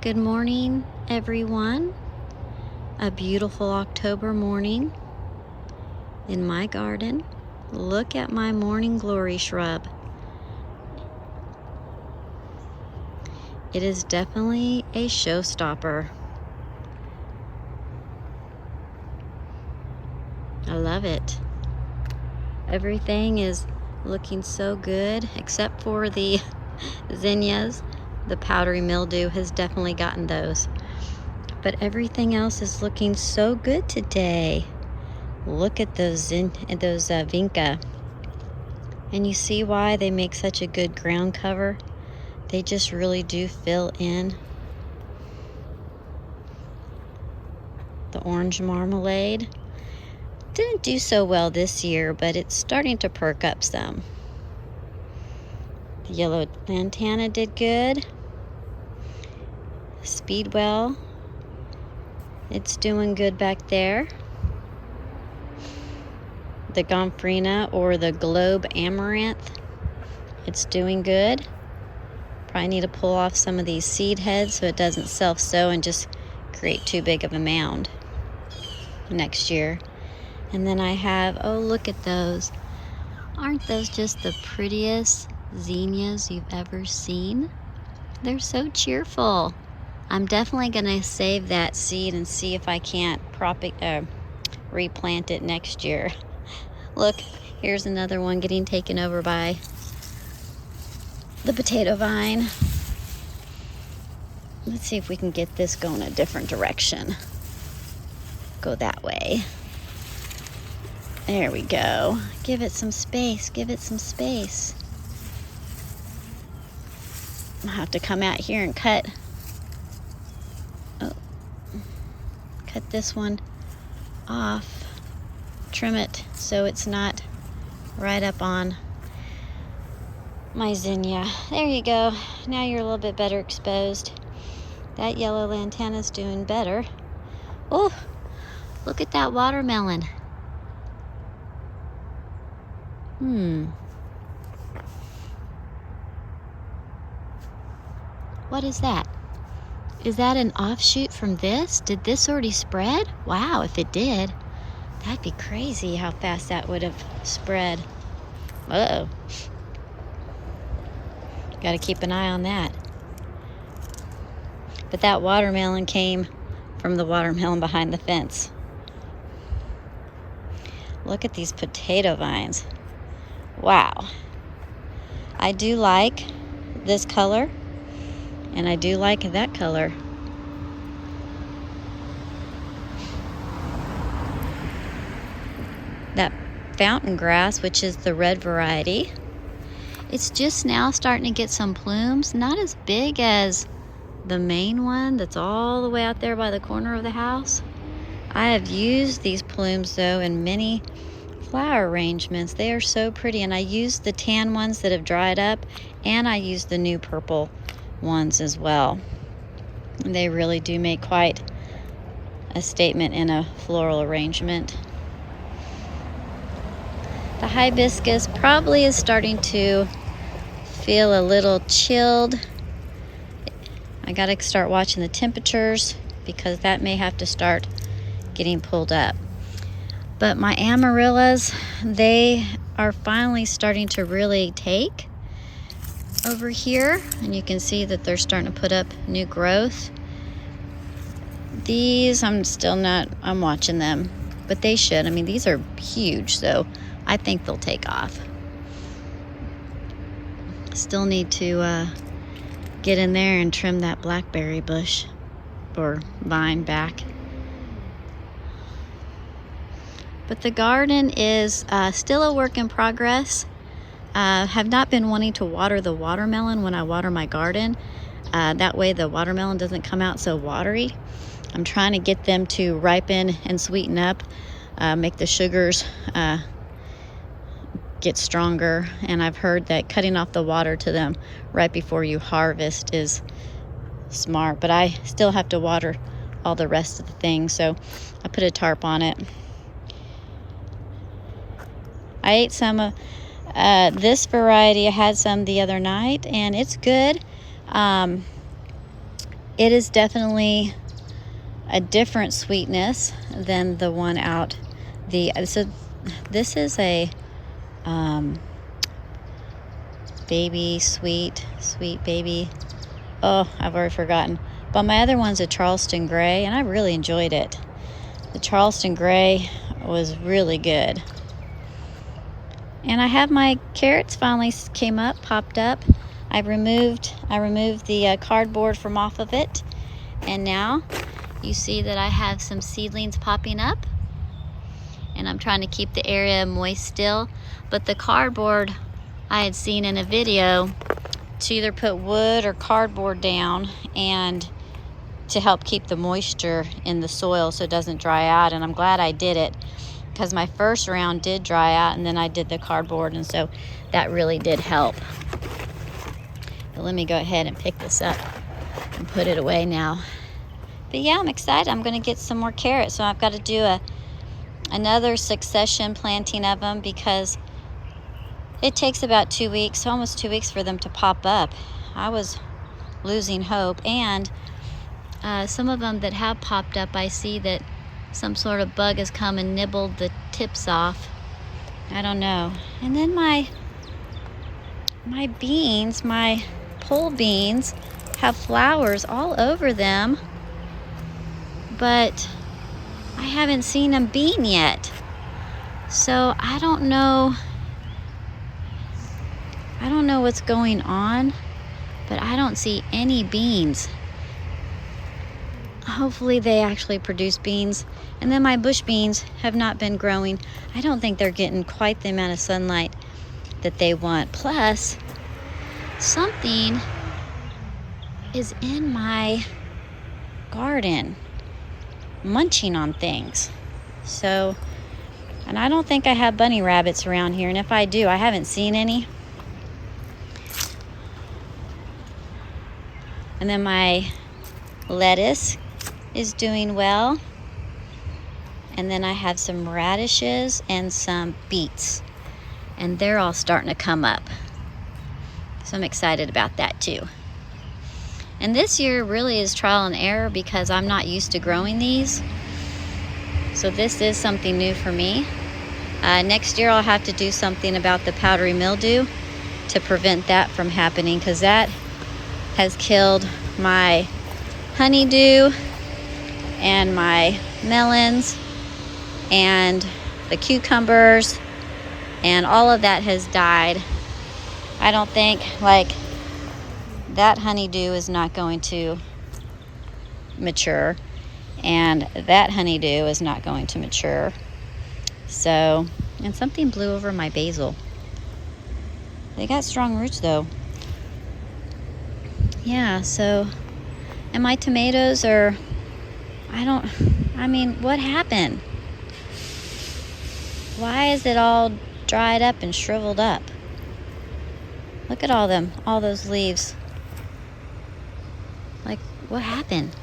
Good morning, everyone. A beautiful October morning in my garden. Look at my morning glory shrub. It is definitely a showstopper. I love it. Everything is looking so good except for the zinnias. The powdery mildew has definitely gotten those. But everything else is looking so good today. Look at those vinca. And you see why they make such a good ground cover? They just really do fill in. The orange marmalade didn't do so well this year, but it's starting to perk up some. The yellow lantana did good. Speedwell, it's doing good back there. The gomphrena or the globe amaranth, it's doing good. Probably need to pull off some of these seed heads so it doesn't self-sow and just create too big of a mound next year. And then I have, oh, look at those. Aren't those just the prettiest zinnias you've ever seen? They're so cheerful. I'm definitely gonna save that seed and see if I can't replant it next year. Look, here's another one getting taken over by the potato vine. Let's see if we can get this going a different direction. Go that way. There we go. Give it some space, give it some space. I'll have to come out here and cut this one off, trim it so it's not right up on my zinnia. There you go. Now you're a little bit better exposed. That yellow lantana's doing better. Oh, look at that watermelon. What is that? Is that an offshoot from this? Did this already spread? Wow, if it did, that'd be crazy how fast that would have spread. Uh-oh. Got to keep an eye on that. But that watermelon came from the watermelon behind the fence. Look at these potato vines. Wow. I do like this color. And I do like that color. That fountain grass, which is the red variety, it's just now starting to get some plumes. Not as big as the main one that's all the way out there by the corner of the house. I have used these plumes though in many flower arrangements. They are so pretty, and I used the tan ones that have dried up, and I used the new purple ones as well. And they really do make quite a statement in a floral arrangement. The hibiscus probably is starting to feel a little chilled. I gotta start watching the temperatures because that may have to start getting pulled up. But my amaryllis, they are finally starting to really take over here, and you can see that they're starting to put up new growth. These I'm watching them, but they should. I mean, these are huge, so I think they'll take off. Still need to get in there and trim that blackberry bush or vine back. But the garden is still a work in progress. Have not been wanting to water the watermelon when I water my garden. That way the watermelon doesn't come out so watery. I'm trying to get them to ripen and sweeten up, make the sugars get stronger. And I've heard that cutting off the water to them right before you harvest is smart. But I still have to water all the rest of the things, so I put a tarp on it. I ate some of this variety. I had some the other night, and it's good. it is definitely a different sweetness than the one out so this is a baby sweet baby. Oh, I've already forgotten. But my other one's a Charleston Gray, and I really enjoyed it. The Charleston Gray was really good. And I have my carrots finally popped up. I removed the cardboard from off of it, and now you see that I have some seedlings popping up, and I'm trying to keep the area moist still. But the cardboard, I had seen in a video to either put wood or cardboard down and to help keep the moisture in the soil so it doesn't dry out. And I'm glad I did it, because my first round did dry out, and then I did the cardboard, and so that really did help. But let me go ahead and pick this up and put it away now. But yeah, I'm excited. I'm going to get some more carrots, so I've got to do another succession planting of them, because it takes about 2 weeks, almost 2 weeks, for them to pop up. I was losing hope, and some of them that have popped up, I see that some sort of bug has come and nibbled the tips off. I don't know. And then my beans, my pole beans, have flowers all over them, but I haven't seen a bean yet. So I don't know what's going on, but I don't see any beans. Hopefully they actually produce beans. And then my bush beans have not been growing. I don't think they're getting quite the amount of sunlight that they want. Plus, something is in my garden munching on things. So, and I don't think I have bunny rabbits around here, and if I do, I haven't seen any. And then my lettuce is doing well. And then I have some radishes and some beets, and they're all starting to come up. So I'm excited about that too. And this year really is trial and error, because I'm not used to growing these. So this is something new for me. Next year I'll have to do something about the powdery mildew to prevent that from happening, because that has killed my honeydew and my melons and the cucumbers, and all of that has died. I don't think, like, that honeydew is not going to mature, and that honeydew is not going to mature. So, and something blew over my basil. They got strong roots though. Yeah, so, and my tomatoes are, what happened? Why is it all dried up and shriveled up? Look at all those leaves. Like, what happened?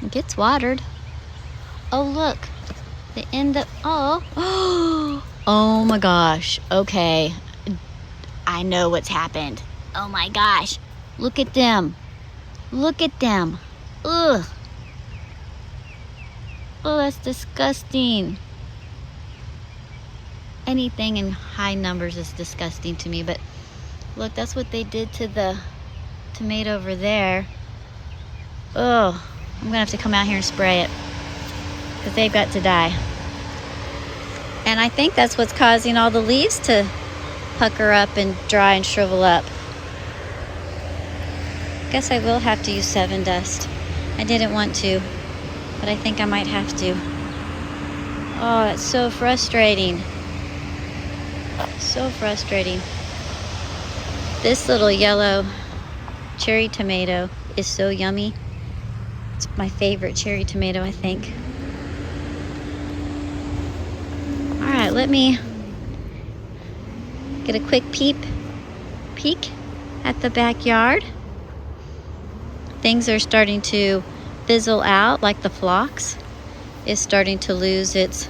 It gets watered. Oh, look. The end of, oh my gosh. Okay. I know what's happened. Oh my gosh. Look at them. Look at them. Ugh. Oh, that's disgusting. Anything in high numbers is disgusting to me, but look, that's what they did to the tomato over there. Oh, I'm gonna have to come out here and spray it, because they've got to die. And I think that's what's causing all the leaves to pucker up and dry and shrivel up. Guess I will have to use 7 Dust. I didn't want to, but I think I might have to. Oh, that's so frustrating. So frustrating. This little yellow cherry tomato is so yummy. It's my favorite cherry tomato, I think. All right, let me get a quick peek at the backyard. Things are starting to fizzle out, like the phlox is starting to lose its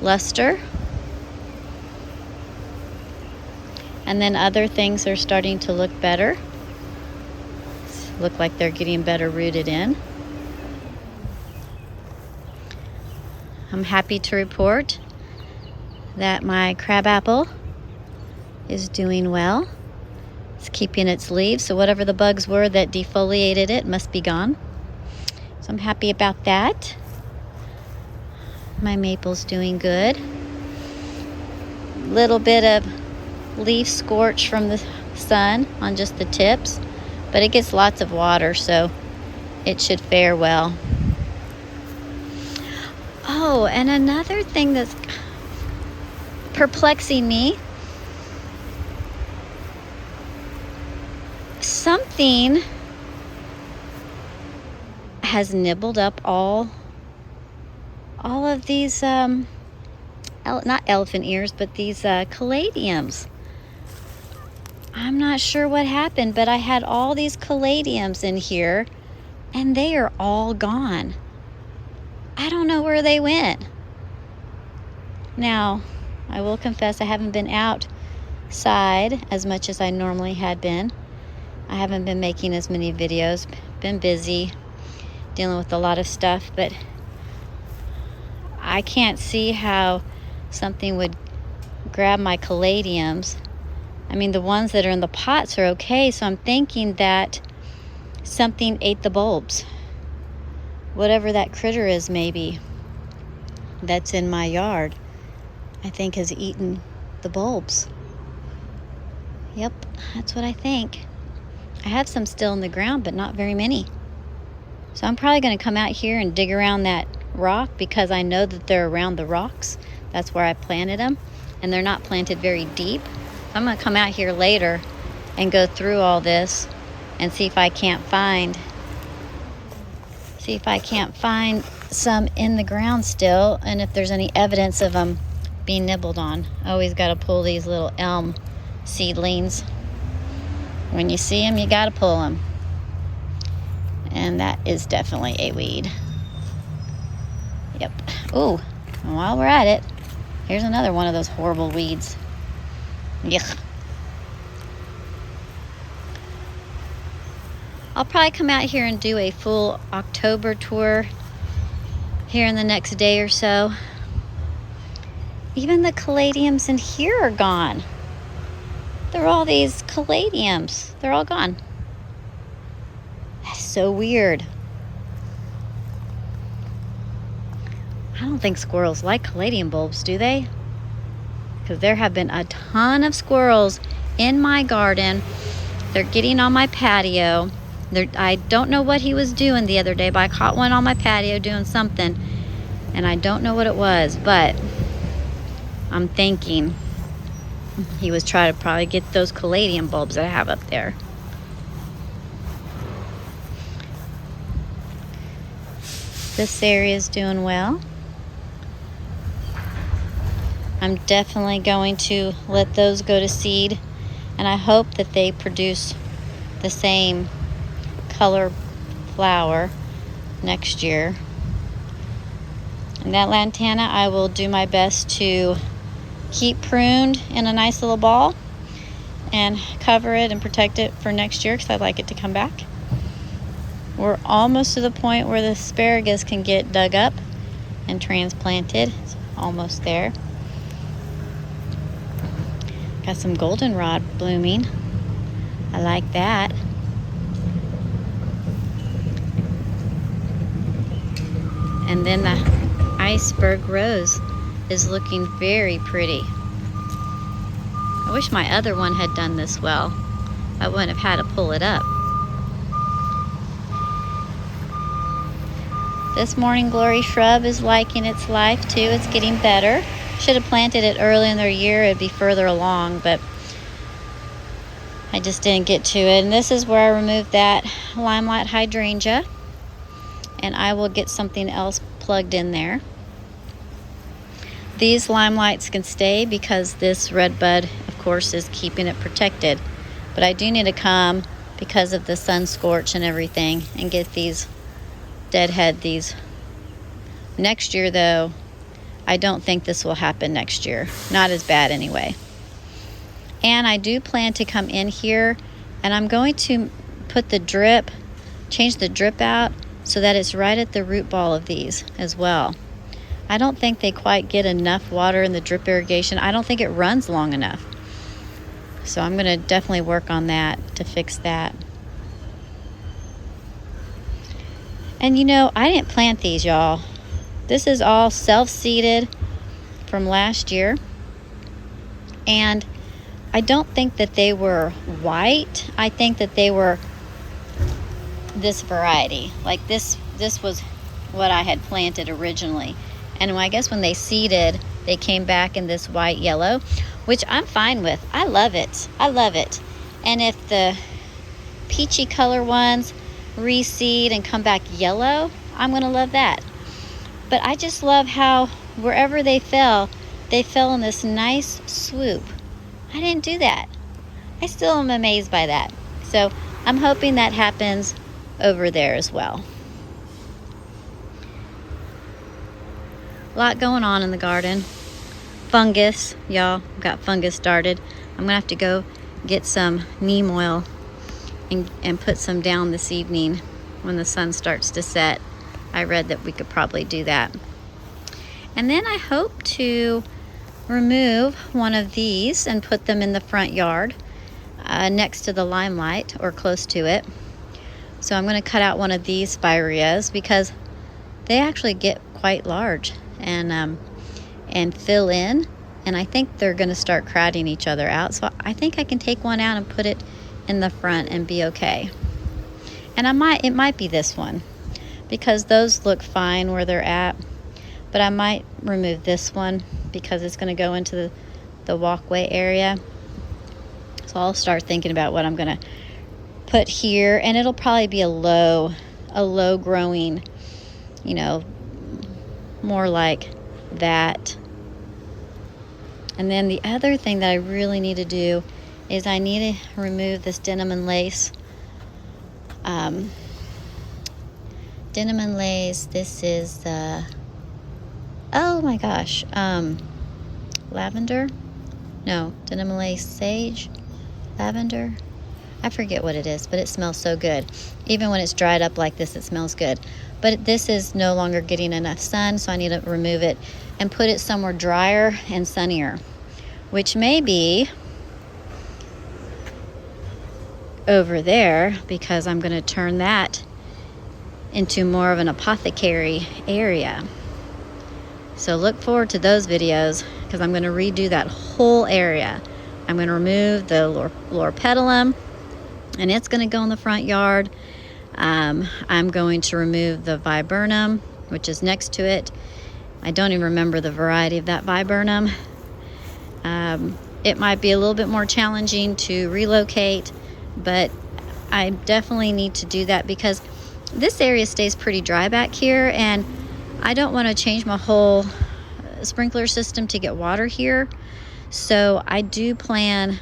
luster. And then other things are starting to look better. Look like they're getting better rooted in. I'm happy to report that my crabapple is doing well. It's keeping its leaves, so whatever the bugs were that defoliated it must be gone. So I'm happy about that. My maple's doing good. Little bit of leaf scorch from the sun on just the tips, but it gets lots of water, so it should fare well. Oh, and another thing that's perplexing me, something has nibbled up all of these not elephant ears, but these caladiums. I'm not sure what happened, but I had all these caladiums in here and they are all gone. I don't know where they went. Now, I will confess I haven't been outside as much as I normally had been. I haven't been making as many videos, been busy dealing with a lot of stuff, but I can't see how something would grab my caladiums. I mean, the ones that are in the pots are okay, so I'm thinking that something ate the bulbs. Whatever that critter is, maybe, that's in my yard, I think has eaten the bulbs. Yep, that's what I think. I have some still in the ground, but not very many. So I'm probably going to come out here and dig around that rock because I know that they're around the rocks. That's where I planted them, and they're not planted very deep. I'm going to come out here later and go through all this and see if I can't find some in the ground still, and if there's any evidence of them being nibbled on. Always got to pull these little elm seedlings. When you see them, you got to pull them. And that is definitely a weed. Yep. Ooh, while we're at it, here's another one of those horrible weeds. Yuck. I'll probably come out here and do a full October tour here in the next day or so. Even the caladiums in here are gone. There are all these caladiums. They're all gone. That's so weird. I don't think squirrels like caladium bulbs, do they? Because there have been a ton of squirrels in my garden. They're getting on my patio. I don't know what he was doing the other day, but I caught one on my patio doing something, and I don't know what it was, but I'm thinking he was trying to probably get those caladium bulbs that I have up there. This area is doing well. I'm definitely going to let those go to seed, and I hope that they produce the same color flower next year. And that lantana, I will do my best to keep pruned in a nice little ball and cover it and protect it for next year because I'd like it to come back. We're almost to the point where the asparagus can get dug up and transplanted. It's almost there. Got some goldenrod blooming. I like that. And then the iceberg rose is looking very pretty. I wish my other one had done this well. I wouldn't have had to pull it up. This morning glory shrub is liking its life too. It's getting better. Should have planted it early in the year. It'd be further along, but I just didn't get to it. And this is where I removed that limelight hydrangea. And I will get something else plugged in there. These limelights can stay because this red bud, of course, is keeping it protected. But I do need to come because of the sun scorch and everything and get these deadhead these. Next year, though, I don't think this will happen next year. Not as bad anyway. And I do plan to come in here, and I'm going to put the drip, change the drip out so that it's right at the root ball of these as well. I don't think they quite get enough water in the drip irrigation. I don't think it runs long enough. So I'm going to definitely work on that to fix that. And you know, I didn't plant these, y'all. This is all self-seeded from last year. And I don't think that they were white. I think that they were this variety. Like this was what I had planted originally. And I guess when they seeded, they came back in this white yellow, which I'm fine with. I love it. I love it. And if the peachy color ones reseed and come back yellow, I'm gonna love that. But I just love how wherever they fell in this nice swoop. I didn't do that. I still am amazed by that. So I'm hoping that happens over there as well. A lot going on in the garden. Fungus, y'all. Got fungus started. I'm gonna have to go get some neem oil and put some down this evening when the sun starts to set. I read that we could probably do that. And then I hope to remove one of these and put them in the front yard next to the limelight or close to it. So I'm going to cut out one of these spireas because they actually get quite large and fill in, and I think they're going to start crowding each other out. So I think I can take one out and put it in the front and be okay. And it might be this one because those look fine where they're at, but I might remove this one because it's going to go into the walkway area. So I'll start thinking about what I'm going to put here, and it'll probably be a low growing, you know, more like that. And then the other thing that I really need to do is I need to remove this denim and lace. Denim and lace, this is oh my gosh, lavender? No, denim and lace sage? Lavender? I forget what it is, but it smells so good. Even when it's dried up like this, it smells good. But this is no longer getting enough sun, so I need to remove it and put it somewhere drier and sunnier, which may be over there because I'm going to turn that into more of an apothecary area. So look forward to those videos because I'm going to redo that whole area. I'm going to remove the loropetalum, and it's going to go in the front yard. I'm going to remove the viburnum, which is next to it. I don't even remember the variety of that viburnum. It might be a little bit more challenging to relocate, but I definitely need to do that because this area stays pretty dry back here, and I don't want to change my whole sprinkler system to get water here. So I do plan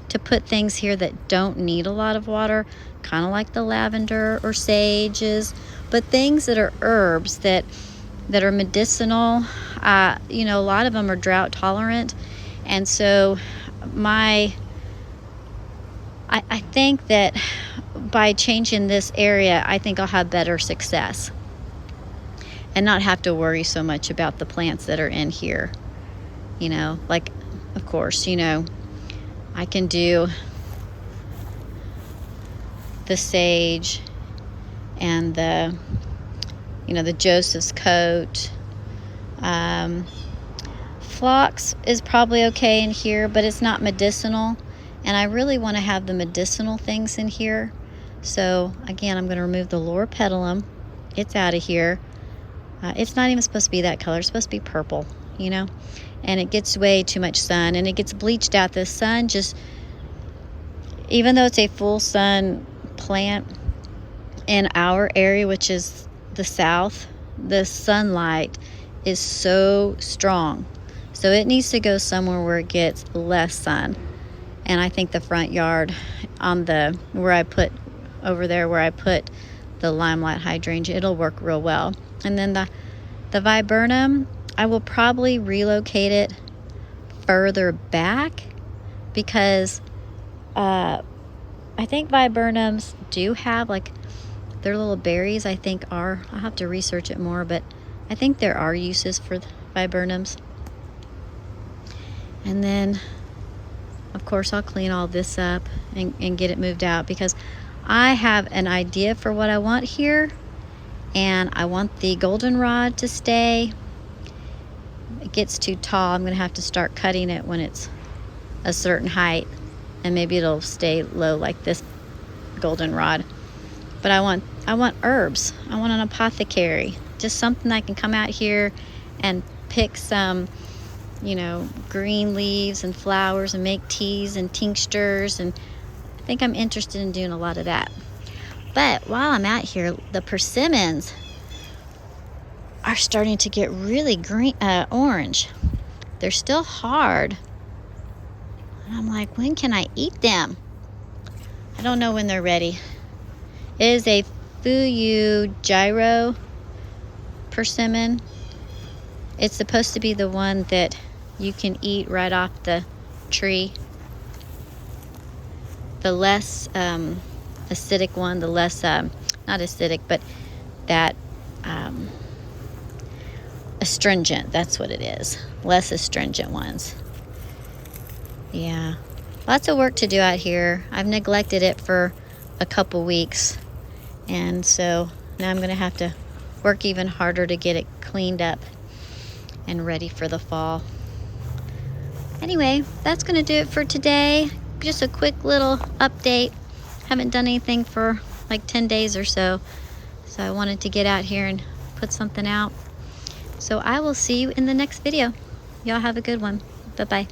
to put things here that don't need a lot of water, kind of like the lavender or sages, but things that are herbs that are medicinal. You know, a lot of them are drought tolerant, and so I think that by changing this area, I think I'll have better success and not have to worry so much about the plants that are in here. You know, like, of course, you know, I can do the sage and the, you know, the Joseph's coat. Phlox is probably okay in here, but it's not medicinal, and I really want to have the medicinal things in here. So again, I'm going to remove the loropetalum. It's out of here. It's not even supposed to be that color. It's supposed to be purple, you know, and it gets way too much sun, and it gets bleached out. The sun just, even though it's a full sun plant in our area, which is the south, the sunlight is so strong. So it needs to go somewhere where it gets less sun. And I think the front yard on the, where I put the limelight hydrangea, it'll work real well. And then the viburnum, I will probably relocate it further back because I think viburnums do have, like, their little berries, I think are, I'll have to research it more, but I think there are uses for viburnums. And then, of course, I'll clean all this up and get it moved out, because I have an idea for what I want here, and I want the goldenrod to stay. It gets too tall. I'm going to have to start cutting it when it's a certain height, and maybe it'll stay low like this goldenrod. But I want herbs. I want an apothecary, just something I can come out here and pick some, you know, green leaves and flowers and make teas and tinctures, and I think I'm interested in doing a lot of that. But while I'm out here, the persimmons are starting to get really green, orange. They're still hard. And I'm like, when can I eat them? I don't know when they're ready. It is a Fuyu gyro persimmon. It's supposed to be the one that you can eat right off the tree. The less acidic one, the less, not acidic, but that astringent, that's what it is. Less astringent ones. Yeah, lots of work to do out here. I've neglected it for a couple weeks, and so now I'm gonna have to work even harder to get it cleaned up and ready for the fall. Anyway, that's gonna do it for today. Just a quick little update. Haven't done anything for like 10 days or so, so I wanted to get out here and put something out. So I will see you in the next video. Y'all have a good one. Bye-bye.